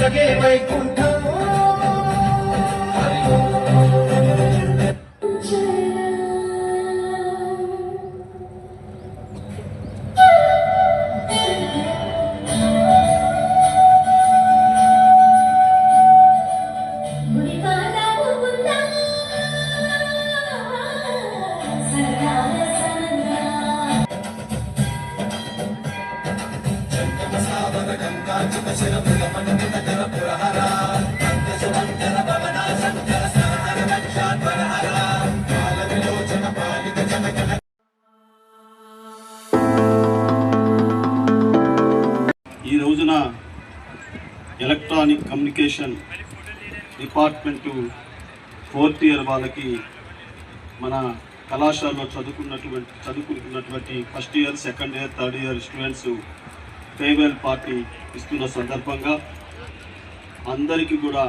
సగే వైకుంఠం ఈ రోజున electronic communication department 4th year వాళ్ళకి మన కళాశాలలో చదువుకుంటున్నటువంటి first year, second year, third year students farewell party ఇస్తున్న సందర్భంగా అందరికీ కూడా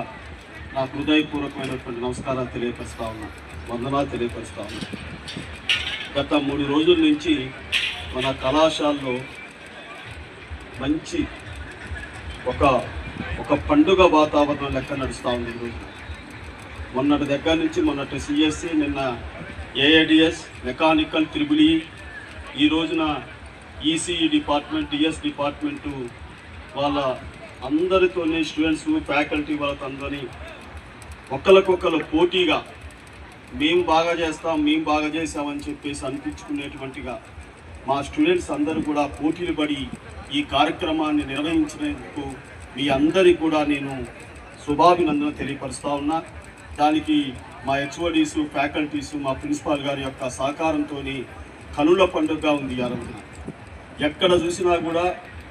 నా హృదయపూర్వకమైనటువంటి నమస్కారాలు తెలియపరుస్తా ఉన్నా, వందనాలు తెలియపరుస్తా ఉన్నా. గత 3 రోజుల నుంచి మన కళాశాలలో మంచి ఒక పండుగ వాతావరణం లెక్క నడుస్తూ ఉంది. ఈరోజు మొన్నటి దగ్గర నుంచి మొన్నటి సిఎస్సి, నిన్న ఏఐడిఎస్, మెకానికల్, త్రిబుల్ ఈ రోజున ఈసీఈ డిపార్ట్మెంట్, డిఎస్ డిపార్ట్మెంటు వాళ్ళ అందరితోనే స్టూడెంట్స్, ఫ్యాకల్టీ వాళ్ళతో అందరినీ ఒకరికొకరు పోటీగా మేము బాగా చేస్తాం, మేము బాగా చేసామని చెప్పేసి అనిపించుకునేటువంటిగా మా స్టూడెంట్స్ అందరూ కూడా పోటీలు పడి ఈ కార్యక్రమాన్ని నిర్వహించినందుకు మీ అందరికీ కూడా నేను శుభాభినందన తెలియపరుస్తూ ఉన్నా. దానికి మా హెచ్ఓడీసు, ఫ్యాకల్టీసు, మా ప్రిన్సిపాల్ గారి యొక్క సహకారంతో కనుల పండుగగా ఉంది. ఆ రోజున ఎక్కడ చూసినా కూడా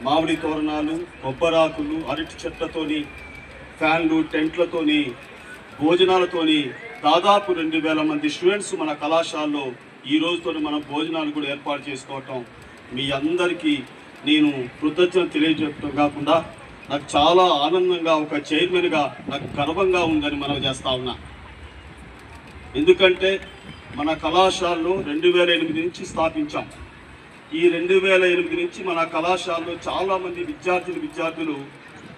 మామిడి తోరణాలు, కొబ్బరాకులు, అరటి చెట్లతోని, ఫ్యాన్లు, టెంట్లతోని, భోజనాలతోని దాదాపు 2000 మంది స్టూడెంట్స్ మన కళాశాలలో ఈ రోజుతో మనం భోజనాలు కూడా ఏర్పాటు చేసుకోవటం మీ అందరికీ నేను కృతజ్ఞత తెలియజేయటం కాకుండా నాకు చాలా ఆనందంగా, ఒక చైర్మన్గా నాకు గర్వంగా ఉందని మనం చేస్తా ఉన్నా. ఎందుకంటే మన కళాశాలలో 2008 నుంచి స్థాపించాం. ఈ 2008 నుంచి మన కళాశాలలో చాలామంది విద్యార్థులు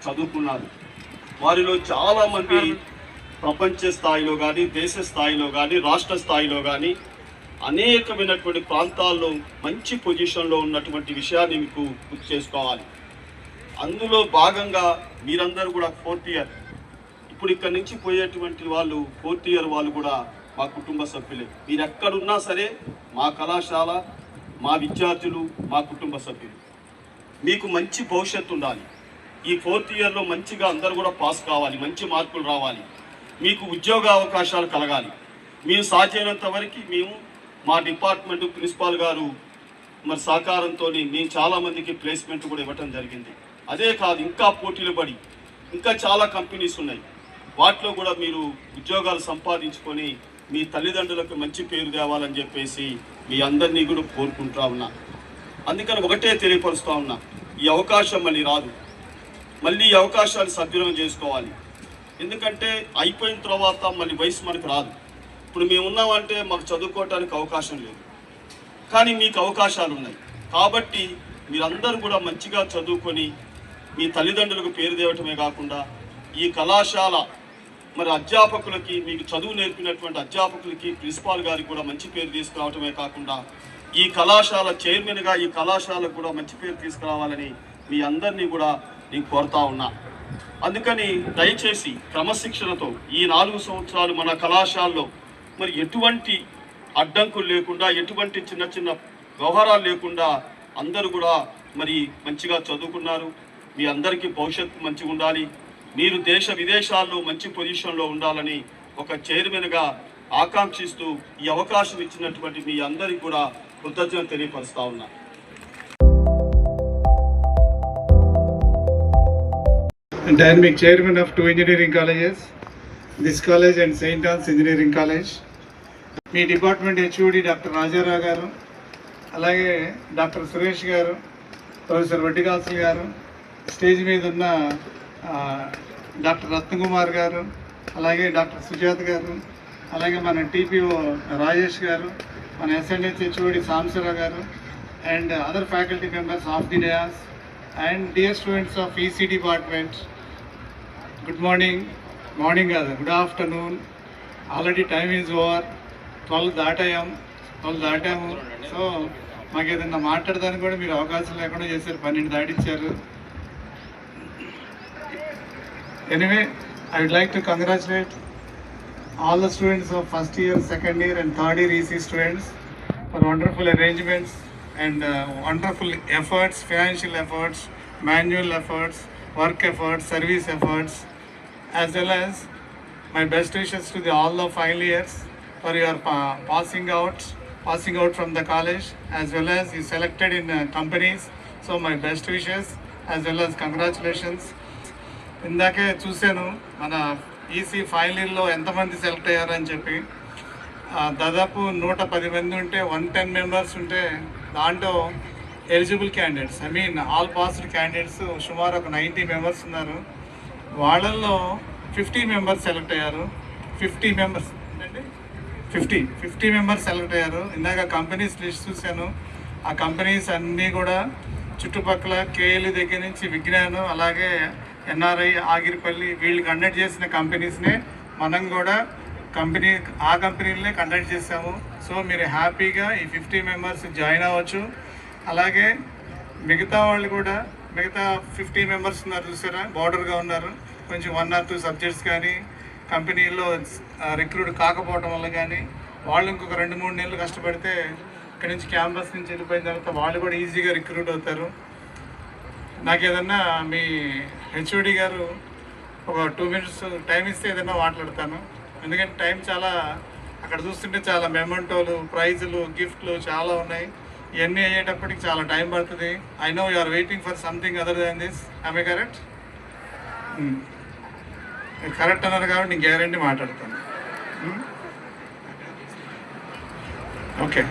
చదువుకున్నారు. వారిలో చాలామంది ప్రపంచ స్థాయిలో కానీ, దేశ స్థాయిలో కానీ, రాష్ట్ర స్థాయిలో కానీ అనేకమైనటువంటి ప్రాంతాల్లో మంచి పొజిషన్లో ఉన్నటువంటి విషయాన్ని మీకు గుర్తు చేసుకోవాలి. అందులో భాగంగా మీరందరూ కూడా 4th ఇయర్, ఇప్పుడు ఇక్కడి నుంచి పోయేటువంటి వాళ్ళు 4th ఇయర్ వాళ్ళు కూడా మా కుటుంబ సభ్యులే. మీరు ఎక్కడున్నా సరే మా కళాశాల, మా విద్యార్థులు, మా కుటుంబ సభ్యులు. మీకు మంచి భవిష్యత్తు ఉండాలి. ఈ 4th ఇయర్లో మంచిగా అందరూ కూడా పాస్ కావాలి, మంచి మార్కులు రావాలి, మీకు ఉద్యోగ అవకాశాలు కలగాలి. మేము సాధ్యమైనంత వరకు మేము మా డిపార్ట్మెంట్ ప్రిన్సిపాల్ గారు మరి సహకారంతో మేము చాలామందికి ప్లేస్మెంట్ కూడా ఇవ్వటం జరిగింది. అదే కాదు, ఇంకా పోటీలు పడి ఇంకా చాలా కంపెనీస్ ఉన్నాయి. వాటిలో కూడా మీరు ఉద్యోగాలు సంపాదించుకొని మీ తల్లిదండ్రులకు మంచి పేరు తేవాలని చెప్పేసి మీ అందరినీ కూడా కోరుకుంటా ఉన్నా. అందుకని ఒకటే తెలియపరుస్తూ ఉన్నా, ఈ అవకాశం మళ్ళీ రాదు. మళ్ళీ ఈ అవకాశాలు సద్వినియోగం చేసుకోవాలి. ఎందుకంటే అయిపోయిన తర్వాత మళ్ళీ వయసు మనకు రాదు. ఇప్పుడు మేము ఉన్నామంటే మాకు చదువుకోవటానికి అవకాశం లేదు, కానీ మీకు అవకాశాలు ఉన్నాయి. కాబట్టి మీరందరూ కూడా మంచిగా చదువుకొని మీ తల్లిదండ్రులకు పేరు తేవటమే కాకుండా ఈ కళాశాల మరి అధ్యాపకులకి, మీకు చదువు నేర్పినటువంటి అధ్యాపకులకి, ప్రిన్సిపాల్ గారికి కూడా మంచి పేరు తీసుకురావటమే కాకుండా ఈ కళాశాల చైర్మన్గా ఈ కళాశాలకు కూడా మంచి పేరు తీసుకురావాలని మీ అందరినీ కూడా నేను కోరుతా ఉన్నా. అందుకని దయచేసి క్రమశిక్షణతో ఈ 4 సంవత్సరాలు మన కళాశాలలో మరి ఎటువంటి అడ్డంకులు లేకుండా, ఎటువంటి చిన్న చిన్న వ్యవహారాలు లేకుండా అందరూ కూడా మరి మంచిగా చదువుకున్నారు. మీ అందరికీ భవిష్యత్తు మంచిగా ఉండాలి, మీరు దేశ విదేశాల్లో మంచి పొజిషన్లో ఉండాలని ఒక చైర్మన్గా ఆకాంక్షిస్తూ ఈ అవకాశం ఇచ్చినటువంటి మీ అందరికీ కూడా కృతజ్ఞత తెలియపరుస్తా ఉన్నా. Dynamic chairman of 2 engineering colleges, this college and St. Anne's Engineering College. Me department HOD doctor Rajarao గారు, అలాగే డాక్టర్ సురేష్ గారు, ప్రొఫెసర్ వడ్డికాసులు గారు, స్టేజ్ మీద ఉన్న డాక్టర్ రత్నకుమార్ గారు, అలాగే డాక్టర్ సుజాత గారు, అలాగే మన టీపీఓ రాజేష్ గారు, మన ఎస్ఎన్హెచ్ హెచ్ఓడి సాంబశివరావు గారు, and other faculty members of the dais, and dear students of EC department, good morning కాదు, good afternoon. Already time is over. 12 దాటాము. సో మాకు ఏదన్నా మాట్లాడడానికి కూడా మీరు అవకాశం లేకుండా చేశారు. 12 దాటిచ్చారు. Anyway, I would like to congratulate all the students of first year, second year and third year EC students for wonderful arrangements and wonderful efforts, financial efforts, manual efforts, work efforts, service efforts, as well as my best wishes to all the final years for your passing out from the college, as well as you selected in companies. So my best wishes as well as congratulations. ఇందాకే చూశాను మన EC final ఇయర్లో ఎంతమంది select అయ్యారని చెప్పి. దాదాపు 110 మంది ఉంటే 110 మెంబర్స్ ఉంటే దాంట్లో eligible candidates, all passed candidates సుమారు ఒక 90 మెంబర్స్ ఉన్నారు. వాళ్ళల్లో 50 మెంబర్స్ సెలెక్ట్ అయ్యారు. 50 మెంబర్స్ ఏంటండి 50 మెంబర్స్ సెలెక్ట్ అయ్యారు. ఇందాక కంపెనీస్ లిస్ట్ చూశాను. ఆ కంపెనీస్ అన్నీ కూడా చుట్టుపక్కల కేఎల్ దగ్గర నుంచి విజ్ఞానం, అలాగే ఎన్ఆర్ఐ, ఆగిరిపల్లి, వీళ్ళు కండక్ట్ చేసిన కంపెనీస్నే మనం కూడా ఆ కంపెనీలనే కండక్ట్ చేసాము. సో మీరు హ్యాపీగా ఈ 50 మెంబర్స్ జాయిన్ అవ్వచ్చు. అలాగే మిగతా వాళ్ళు కూడా, మిగతా 50 మెంబర్స్ ఉన్నారు చూసారా, బార్డర్గా ఉన్నారు. కొంచెం 1 or 2 సబ్జెక్ట్స్ కానీ కంపెనీల్లో రిక్రూట్ కాకపోవడం వల్ల కానీ వాళ్ళు ఇంకొక 2-3 నెలలు కష్టపడితే ఇక్కడ నుంచి క్యాంపస్ నుంచి వెళ్ళిపోయిన తర్వాత వాళ్ళు కూడా ఈజీగా రిక్రూట్ అవుతారు. నాకు ఏదన్నా మీ హెచ్ఓడి గారు ఒక 2 minutes టైం ఇస్తే ఏదైనా మాట్లాడతాను. ఎందుకంటే టైం చాలా, అక్కడ చూస్తుంటే చాలా మెమెంటోలు, ప్రైజులు, గిఫ్ట్లు చాలా ఉన్నాయి. ఇవన్నీ అయ్యేటప్పటికి చాలా టైం పడుతుంది. I know you are waiting for something other than this. I correct? Correct అన్నారు కాబట్టి నేను గ్యారంటీ మాట్లాడతాను. ఓకే,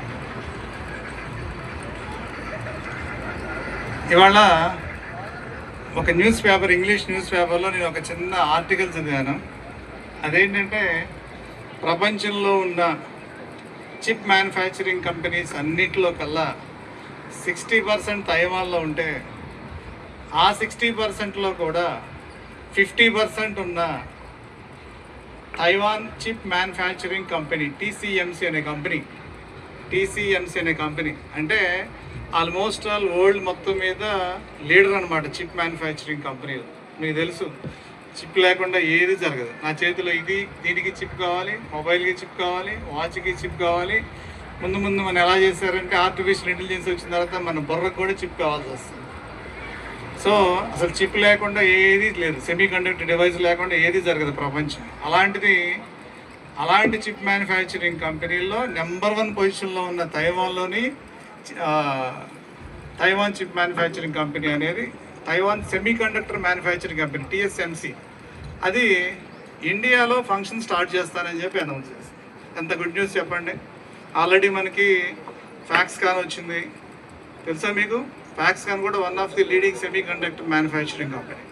ఇవాళ ఒక న్యూస్ పేపర్, ఇంగ్లీష్ న్యూస్ పేపర్లో నేను ఒక చిన్న ఆర్టికల్ చదివాను. అదేంటంటే ప్రపంచంలో ఉన్న చిప్ మ్యానుఫ్యాక్చరింగ్ కంపెనీస్ అన్నిటిలో కల్లా 60% తైవాన్లో ఉంటే ఆ 60%లో కూడా 50% ఉన్న Taiwan chip manufacturing company TCMC అనే కంపెనీ అంటే ఆల్మోస్ట్ ఆల్ వరల్డ్ మొత్తం మీద లీడర్ అనమాట చిప్ మ్యానుఫ్యాక్చరింగ్ కంపెనీలు. మీకు తెలుసు, చిప్ లేకుండా ఏది జరగదు. నా చేతిలో దీనికి చిప్ కావాలి, మొబైల్కి చిప్ కావాలి, వాచ్కి చిప్ కావాలి. ముందు మనం ఎలా చేశారంటే ఆర్టిఫిషియల్ ఇంటెలిజెన్స్ వచ్చిన తర్వాత మన బుర్రకు కూడా చిప్ కావాల్సి వస్తుంది. సో అసలు చిప్ లేకుండా ఏది లేదు, సెమీ కండక్టర్ డివైస్ లేకుండా ఏది జరగదు ప్రపంచం. అలాంటి చిప్ మ్యానుఫ్యాక్చరింగ్ కంపెనీల్లో నెంబర్ 1 పొజిషన్లో ఉన్న తైవాన్ చిప్ మ్యానుఫ్యాక్చరింగ్ కంపెనీ అనేది Taiwan semi conductor manufacturing company TSMC. అది ఇండియాలో ఫంక్షన్ స్టార్ట్ చేస్తానని చెప్పి అనౌన్స్ చేస్తుంది. ఎంత గుడ్ న్యూస్ చెప్పండి. ఆల్రెడీ మనకి ఫ్యాక్స్కాన్ వచ్చింది, తెలుసా మీకు? ఫ్యాక్స్కాన్ కూడా one of the leading semi conductor manufacturing company.